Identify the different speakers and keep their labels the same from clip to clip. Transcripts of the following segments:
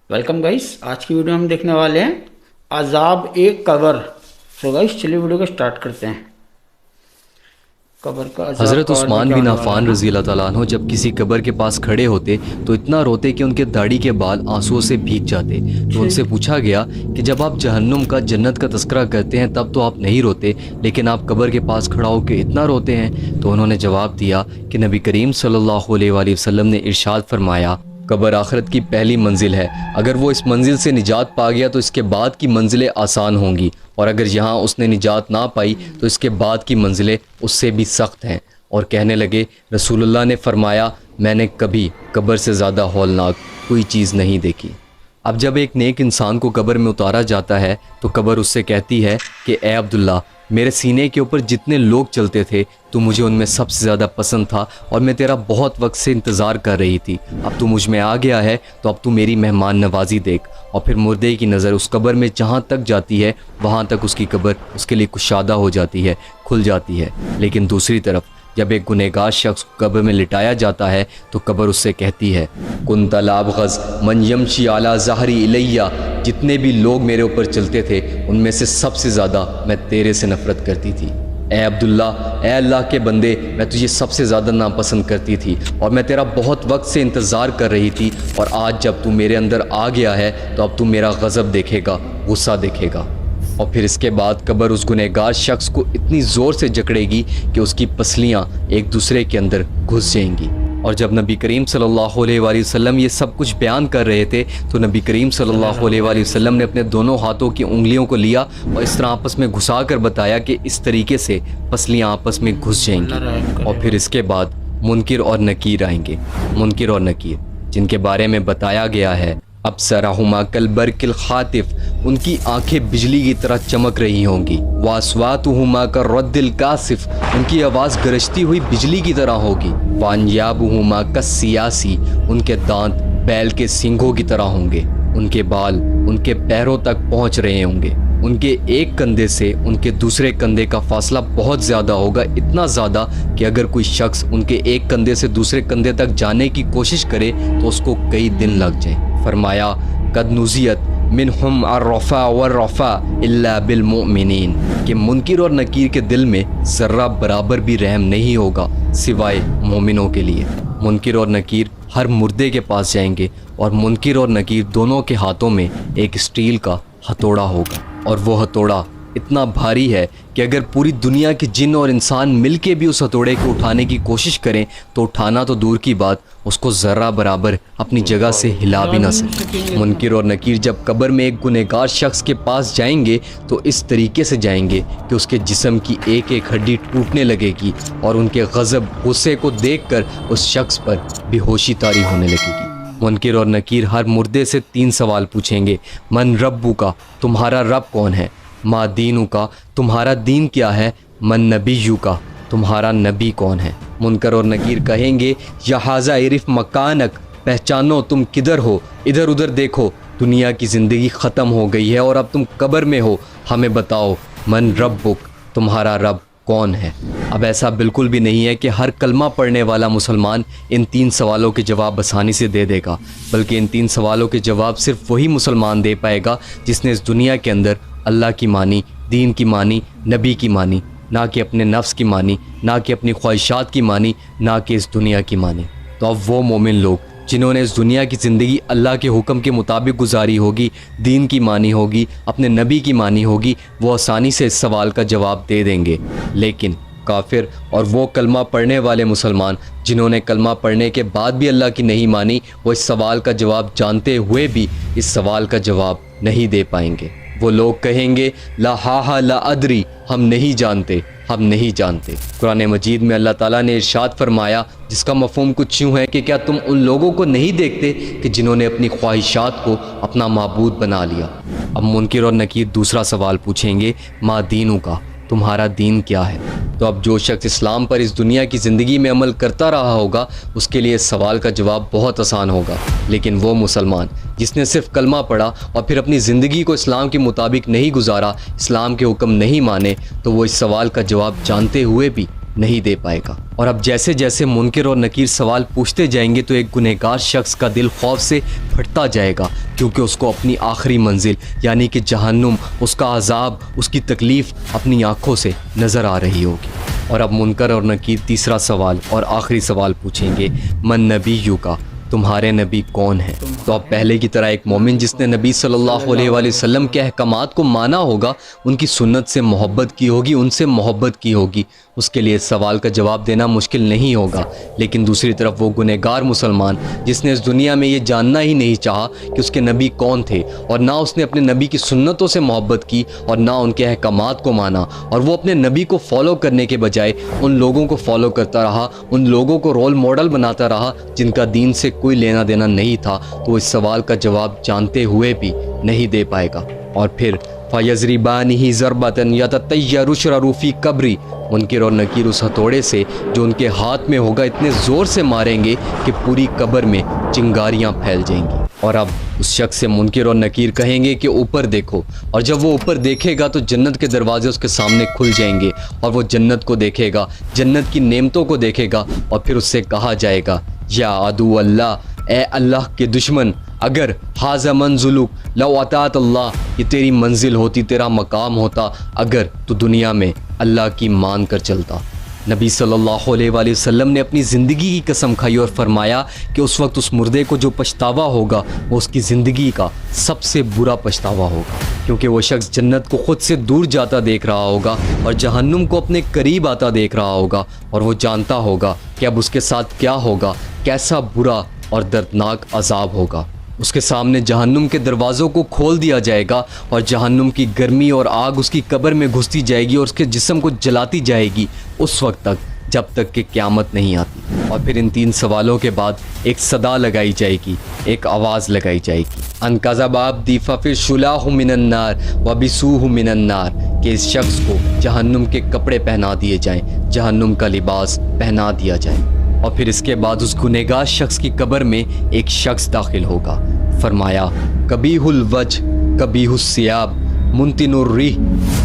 Speaker 1: Welcome guys. आज की video हम देखने वाले हैं अजाब एक कब्र। सो गाइस चलिए वीडियो को स्टार्ट करते हैं। कब्र का अजाब
Speaker 2: हज़रत
Speaker 1: का और भी
Speaker 2: उस्मान
Speaker 1: क्या
Speaker 2: बिन
Speaker 1: होने वाला है
Speaker 2: अफ़ान
Speaker 1: ना।
Speaker 2: रज़ी अल्लाह ताला अन्हु जब किसी कब्र के पास खड़े होते तो इतना रोते कि उनके दाढ़ी के बाल आंसुओं से भीग जाते। तो उनसे पूछा गया कि जब आप जहन्नुम का जन्नत का तस्करा करते हैं तब तो आप नहीं रोते, लेकिन आप कब्र के पास खड़ा होकर इतना रोते हैं। तो उन्होंने जवाब दिया कि नबी करीम सल्लल्लाहु अलैहि वसल्लम ने इरशाद फरमाया, कब्र आखिरत की पहली मंजिल है। अगर वो इस मंजिल से निजात पा गया तो इसके बाद की मंजिलें आसान होंगी, और अगर यहाँ उसने निजात ना पाई तो इसके बाद की मंजिलें उससे भी सख्त हैं। और कहने लगे, रसूलुल्लाह ने फरमाया, मैंने कभी कब्र से ज़्यादा हौलनाक कोई चीज़ नहीं देखी। अब जब एक नेक इंसान को कब्र में उतारा जाता है तो कब्र उससे कहती है कि ए अब्दुल्ला, मेरे सीने के ऊपर जितने लोग चलते थे तो मुझे उनमें सबसे ज़्यादा पसंद था और मैं तेरा बहुत वक्त से इंतज़ार कर रही थी। अब तू मुझ में आ गया है तो अब तू मेरी मेहमान नवाजी देख। और फिर मुर्दे की नज़र उस कब्र में जहाँ तक जाती है वहाँ तक उसकी कब्र उसके लिए कुशादा हो जाती है, खुल जाती है। लेकिन दूसरी तरफ जब एक गुनहगार शख्स को कब्र में लिटाया जाता है तो कब्र उससे कहती है, कुंता लाबग़ज़ मन यमशी आला ज़हरी इलैया, जितने भी लोग मेरे ऊपर चलते थे उनमें से सबसे ज़्यादा मैं तेरे से नफ़रत करती थी। ए अब्दुल्ला, ए अल्लाह के बंदे, मैं तुझे सबसे ज़्यादा नापसंद करती थी और मैं तेरा बहुत वक्त से इंतज़ार कर रही थी, और आज जब तू मेरे अंदर आ गया है तो अब तू मेरा गज़ब देखेगा, गुस्सा देखेगा। और फिर इसके बाद कब्र उस गुनहगार शख्स को इतनी ज़ोर से जकड़ेगी कि उसकी पसलियाँ एक दूसरे के अंदर घुस जाएंगी। और जब नबी करीम सल्लल्लाहु अलैहि वसल्लम ये सब कुछ बयान कर रहे थे तो नबी करीम सल्लल्लाहु अलैहि वसल्लम ने अपने दोनों हाथों की उंगलियों को लिया और इस तरह आपस में घुसा कर बताया कि इस तरीके से पसलियाँ आपस में घुस जाएंगी। और फिर इसके बाद मुनकिर और नकीर आएंगे। मुनकिर और नकीर जिनके बारे में बताया गया है, अब सराहुमा कल बरकिल खातिफ, उनकी आंखें बिजली की तरह चमक रही होंगी। वासवातुहुमा का रद्दिल कासिफ, उनकी आवाज़ गरजती हुई बिजली की तरह होगी। वानयाबुहुमा का सियासी, उनके दांत बैल के सींगों की तरह होंगे। उनके बाल उनके पैरों तक पहुंच रहे होंगे। उनके एक कंधे से उनके दूसरे कंधे का फासला बहुत ज़्यादा होगा, इतना ज़्यादा कि अगर कोई शख्स उनके एक कंधे से दूसरे कंधे तक जाने की कोशिश करे तो उसको कई दिन लग जाए। फरमाया, कद नुज़ियत मिनहुम अर्रफ़ा वर्रफ़ा इल्ला बिल मुमिनीन, कि मुनकिर और नकीर के दिल में ज़र्रा बराबर भी रहम नहीं होगा सिवाय मोमिनों के लिए। मुनकिर और नकीर हर मुर्दे के पास जाएंगे और मुनकिर और नकीर दोनों के हाथों में एक स्टील का हथौड़ा होगा, और वो हथौड़ा इतना भारी है कि अगर पूरी दुनिया के जिन और इंसान मिलके भी उस हथौड़े को उठाने की कोशिश करें तो उठाना तो दूर की बात, उसको ज़र्रा बराबर अपनी जगह से हिला भी ना सके। मुनकिर और नकीर जब कब्र में एक गुनहगार शख्स के पास जाएंगे तो इस तरीके से जाएंगे कि उसके जिस्म की एक एक हड्डी टूटने लगेगी और उनके गज़ब गुस्से को देखकर उस शख्स पर बेहोशी तारी होने लगेगी। मुनकिर और नकीर हर मुर्दे से 3 सवाल पूछेंगे। मन रब्बू का, तुम्हारा रब कौन है? मा दीनू का, तुम्हारा दीन क्या है? मन नबीयू का, तुम्हारा नबी कौन है? मुनकर और नकीर कहेंगे, यहाज़ा इरिफ मकानक, पहचानो तुम किधर हो, इधर उधर देखो, दुनिया की ज़िंदगी ख़त्म हो गई है और अब तुम कब्र में हो, हमें बताओ मन रब्बुक, तुम्हारा रब कौन है? अब ऐसा बिल्कुल भी नहीं है कि हर कलमा पढ़ने वाला मुसलमान इन 3 सवालों के जवाब आसानी से दे देगा, बल्कि इन 3 सवालों के जवाब सिर्फ वही मुसलमान दे पाएगा जिसने इस दुनिया के अंदर अल्लाह की मानी, दीन की मानी, नबी की मानी, ना कि अपने नफ्स की मानी, ना कि अपनी ख्वाहिशात की मानी, ना कि इस दुनिया की मानी। तो अब वो मोमिन लोग जिन्होंने इस दुनिया की ज़िंदगी अल्लाह के हुक्म के मुताबिक गुजारी होगी, दीन की मानी होगी, अपने नबी की मानी होगी, वो आसानी से इस सवाल का जवाब दे देंगे। लेकिन काफिर और वो कलमा पढ़ने वाले मुसलमान जिन्होंने कलमा पढ़ने के बाद भी अल्लाह की नहीं मानी, वो इस सवाल का जवाब जानते हुए भी इस सवाल का जवाब नहीं दे पाएंगे। वो लोग कहेंगे, ला हा ला अदरी, हम नहीं जानते, हम नहीं जानते। कुरान मजीद में अल्लाह ताला ने इरशाद फरमाया, जिसका मफ़हूम कुछ यूँ है कि क्या तुम उन लोगों को नहीं देखते कि जिन्होंने अपनी ख्वाहिशात को अपना माबूद बना लिया। अब मुनकिर और नकीर दूसरा सवाल पूछेंगे, मा दीनू का, तुम्हारा दीन क्या है? तो अब जो शख्स इस्लाम पर इस दुनिया की ज़िंदगी में अमल करता रहा होगा उसके लिए इस सवाल का जवाब बहुत आसान होगा। लेकिन वो मुसलमान जिसने सिर्फ कलमा पढ़ा और फिर अपनी ज़िंदगी को इस्लाम के मुताबिक नहीं गुजारा, इस्लाम के हुक्म नहीं माने, तो वो इस सवाल का जवाब जानते हुए भी نہیں دے پائے گا۔ اور اب جیسے جیسے منکر اور نکیر سوال پوچھتے جائیں گے تو ایک گنہگار شخص کا دل خوف سے پھٹتا جائے گا، کیونکہ اس کو اپنی آخری منزل یعنی کہ جہنم، اس کا عذاب، اس کی تکلیف اپنی آنکھوں سے نظر آ رہی ہوگی۔ اور اب منکر اور نکیر تیسرا سوال اور آخری سوال پوچھیں گے، من نبیو کا، تمہارے نبی کون ہیں؟ تو اب پہلے کی طرح ایک مومن جس نے نبی صلی اللہ علیہ وآلہ وسلم کے احکامات کو مانا ہوگا، ان کی سنت سے محبت کی ہوگی، ان سے محبت کی ہوگی، اس کے لیے اس سوال کا جواب دینا مشکل نہیں ہوگا۔ لیکن دوسری طرف وہ گنہگار مسلمان جس نے اس دنیا میں یہ جاننا ہی نہیں چاہا کہ اس کے نبی کون تھے، اور نہ اس نے اپنے نبی کی سنتوں سے محبت کی اور نہ ان کے احکامات کو مانا، اور وہ اپنے نبی کو فالو کرنے کے بجائے ان لوگوں کو فالو کرتا رہا، ان لوگوں کو رول ماڈل بناتا رہا جن کا دین سے کوئی لینا دینا نہیں تھا، تو اس سوال کا جواب جانتے ہوئے بھی نہیں دے پائے گا۔ اور پھر فَيَضْرِبَانِهِ ضَرْبَةً يَتَطَيَّرُ شَرَرُ فِي قَبْرِي، منکر اور نکیر اس ہتھوڑے سے جو ان کے ہاتھ میں ہوگا اتنے زور سے ماریں گے کہ پوری قبر میں چنگاریاں پھیل جائیں گی۔ اور اب اس شخص سے منکر اور نکیر کہیں گے کہ اوپر دیکھو، اور جب وہ اوپر دیکھے گا تو جنت کے دروازے اس کے سامنے کھل جائیں گے، اور وہ جنت کو دیکھے گا، جنت کی نعمتوں کو دیکھے گا، اور پھر اس سے کہا جائے گا، یا عدو اللہ، اے اللہ کے دشمن، اگر ھذا منزلک لو اطاعت اللہ، یہ تیری منزل ہوتی، تیرا مقام ہوتا اگر تو دنیا میں اللہ کی مان کر چلتا۔ نبی صلی اللہ علیہ وآلہ وسلم نے اپنی زندگی کی قسم کھائی اور فرمایا کہ اس وقت اس مردے کو جو پچھتاوا ہوگا وہ اس کی زندگی کا سب سے برا پچھتاوا ہوگا، کیونکہ وہ شخص جنت کو خود سے دور جاتا دیکھ رہا ہوگا اور جہنم کو اپنے قریب آتا دیکھ رہا ہوگا، اور وہ جانتا ہوگا کہ اب اس کے ساتھ کیا ہوگا، کیسا برا اور دردناک عذاب ہوگا۔ اس کے سامنے جہنم کے دروازوں کو کھول دیا جائے گا، اور جہنم کی گرمی اور آگ اس کی قبر میں گھستی جائے گی اور اس کے جسم کو جلاتی جائے گی اس وقت تک جب تک کہ قیامت نہیں آتی۔ اور پھر ان تین سوالوں کے بعد ایک صدا لگائی جائے گی، ایک آواز لگائی جائے گی، ان کذب عبدی ففشلاه من النار وبسوه من النار، کہ اس شخص کو جہنم کے کپڑے پہنا دیے جائیں، جہنم کا لباس پہنا دیا جائے۔ اور پھر اس کے بعد اس گنہگار شخص کی قبر میں ایک شخص داخل ہوگا۔ فرمایا، قبیح الوجہ قبیح الثیاب منتن الریح،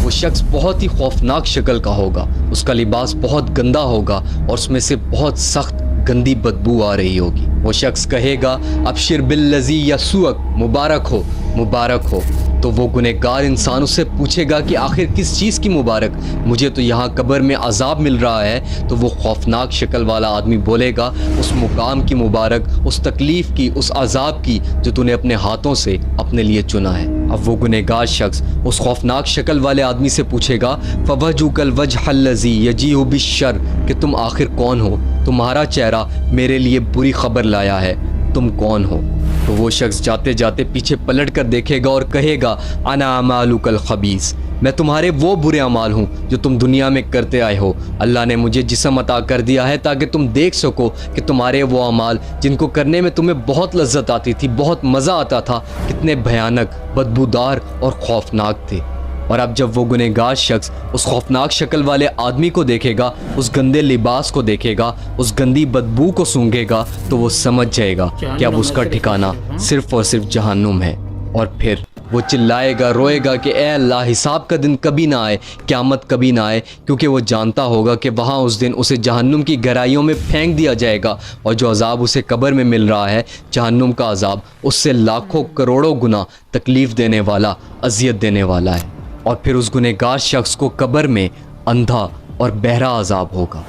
Speaker 2: وہ شخص بہت ہی خوفناک شکل کا ہوگا، اس کا لباس بہت گندا ہوگا اور اس میں سے بہت سخت گندی بدبو آ رہی ہوگی۔ وہ شخص کہے گا، ابشر بالذی یسوءک، مبارک ہو، مبارک ہو۔ تو وہ گنہگار انسان اس سے پوچھے گا کہ آخر کس چیز کی مبارک، مجھے تو یہاں قبر میں عذاب مل رہا ہے۔ تو وہ خوفناک شکل والا آدمی بولے گا، اس مقام کی مبارک، اس تکلیف کی، اس عذاب کی جو تو نے اپنے ہاتھوں سے اپنے لیے چنا ہے۔ اب وہ گنہگار شخص اس خوفناک شکل والے آدمی سے پوچھے گا، فوجھک الوجہ الذی یجیء بالشر، کہ تم آخر کون ہو، تمہارا چہرہ میرے لیے بری خبر لایا ہے، تم کون ہو؟ تو وہ شخص جاتے جاتے پیچھے پلٹ کر دیکھے گا اور کہے گا، انا اعمالک الخبیث، میں تمہارے وہ برے اعمال ہوں جو تم دنیا میں کرتے آئے ہو۔ اللہ نے مجھے جسم عطا کر دیا ہے تاکہ تم دیکھ سکو کہ تمہارے وہ اعمال جن کو کرنے میں تمہیں بہت لذت آتی تھی، بہت مزہ آتا تھا، کتنے بھیانک، بدبودار اور خوفناک تھے۔ اور اب جب وہ گنہگار شخص اس خوفناک شکل والے آدمی کو دیکھے گا، اس گندے لباس کو دیکھے گا، اس گندی بدبو کو سونگھے گا، تو وہ سمجھ جائے گا کہ اب اس کا ٹھکانہ صرف اور صرف جہنم ہے۔ اور پھر وہ چلائے گا، روئے گا کہ اے اللہ، حساب کا دن کبھی نہ آئے، قیامت کبھی نہ آئے، کیونکہ وہ جانتا ہوگا کہ وہاں اس دن اسے جہنم کی گہرائیوں میں پھینک دیا جائے گا، اور جو عذاب اسے قبر میں مل رہا ہے، جہنم کا عذاب، اس سے لاکھوں کروڑوں گنا تکلیف دینے والا، اذیت دینے والا ہے۔ اور پھر اس گنہگار شخص کو قبر میں اندھا اور بہرا عذاب ہوگا۔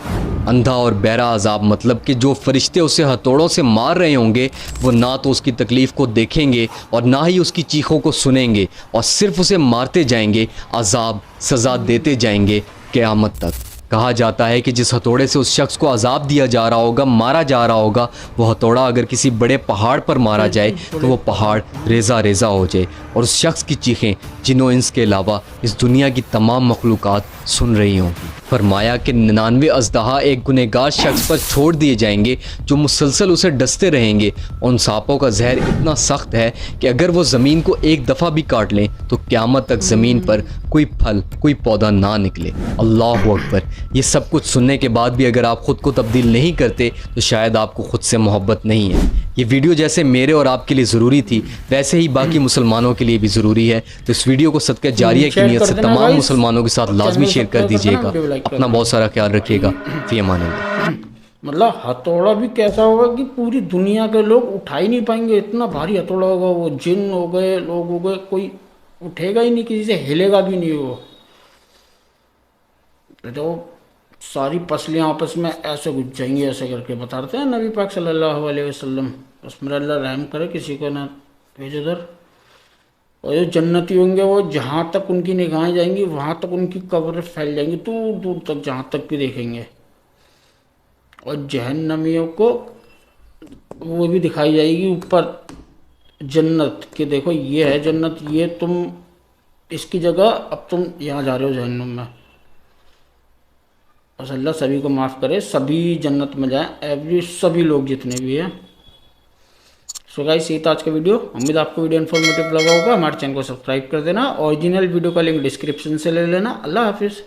Speaker 2: اندھا اور بہرا عذاب مطلب کہ جو فرشتے اسے ہتھوڑوں سے مار رہے ہوں گے وہ نہ تو اس کی تکلیف کو دیکھیں گے اور نہ ہی اس کی چیخوں کو سنیں گے، اور صرف اسے مارتے جائیں گے، عذاب سزا دیتے جائیں گے قیامت تک۔ کہا جاتا ہے کہ جس ہتھوڑے سے اس شخص کو عذاب دیا جا رہا ہوگا، مارا جا رہا ہوگا، وہ ہتھوڑا اگر کسی بڑے پہاڑ پر مارا جائے تو وہ پہاڑ ریزہ ریزہ ہو جائے، اور اس شخص کی چیخیں جن و انس کے علاوہ اس دنیا کی تمام مخلوقات سن رہی ہوں گی۔ فرمایا کہ 99 اژدہا ایک گنہگار شخص پر چھوڑ دیے جائیں گے جو مسلسل اسے ڈستے رہیں گے۔ ان سانپوں کا زہر اتنا سخت ہے کہ اگر وہ زمین کو ایک دفعہ بھی کاٹ لیں تو قیامت تک زمین پر कोई फल, कोई पौधा ना निकले। अल्लाह अकबर। ये सब कुछ सुनने के बाद भी अगर आप खुद को तब्दील नहीं करते तो शायद आपको खुद से मोहब्बत नहीं है। ये वीडियो जैसे मेरे और आपके लिए ज़रूरी थी वैसे ही बाकी मुसलमानों के लिए भी ज़रूरी है। तो इस वीडियो को सदका जारिया की नीयत से तमाम मुसलमानों के साथ लाजमी शेयर कर दीजिएगा। अपना बहुत सारा ख्याल रखिएगा। फी अमानिल्लाह।
Speaker 1: मतलब हथौड़ा भी कैसा होगा कि पूरी दुनिया के लोग उठा ही नहीं पाएंगे, इतना भारी हथौड़ा होगा वो। जिन हो गए, लोग हो गए, कोई उठेगा ही नहीं, किसी से हिलेगा भी नहीं वो। तो सारी पसलियाँ आपस में ऐसे घुस जाएंगी, ऐसे करके बताते हैं नबी पाक सल्लल्लाहु अलैहि वसल्लम। बस मेरा अल्लाह रहम करे, किसी को ना भेज उधर। और जो जन्नती होंगे वो जहाँ तक उनकी निगाहें जाएंगी वहाँ तक उनकी कब्रें फैल जाएंगी, दूर दूर तक, जहाँ तक भी देखेंगे। और जहन्नमियों को वो भी दिखाई जाएगी ऊपर जन्नत के, देखो ये है जन्नत, ये तुम इसकी जगह अब तुम यहाँ जा रहे हो जहन्नुम में। बस अल्लाह सभी को माफ़ करे, सभी जन्नत में जाएं, एवरी सभी लोग जितने भी हैं। सो गाइस, ये था आज का वीडियो। उम्मीद आपको वीडियो इन्फॉर्मेटिव लगा होगा। हमारे चैनल को सब्सक्राइब कर देना। ओरिजिनल वीडियो का लिंक डिस्क्रिप्शन से ले लेना। अल्लाह हाफिज़।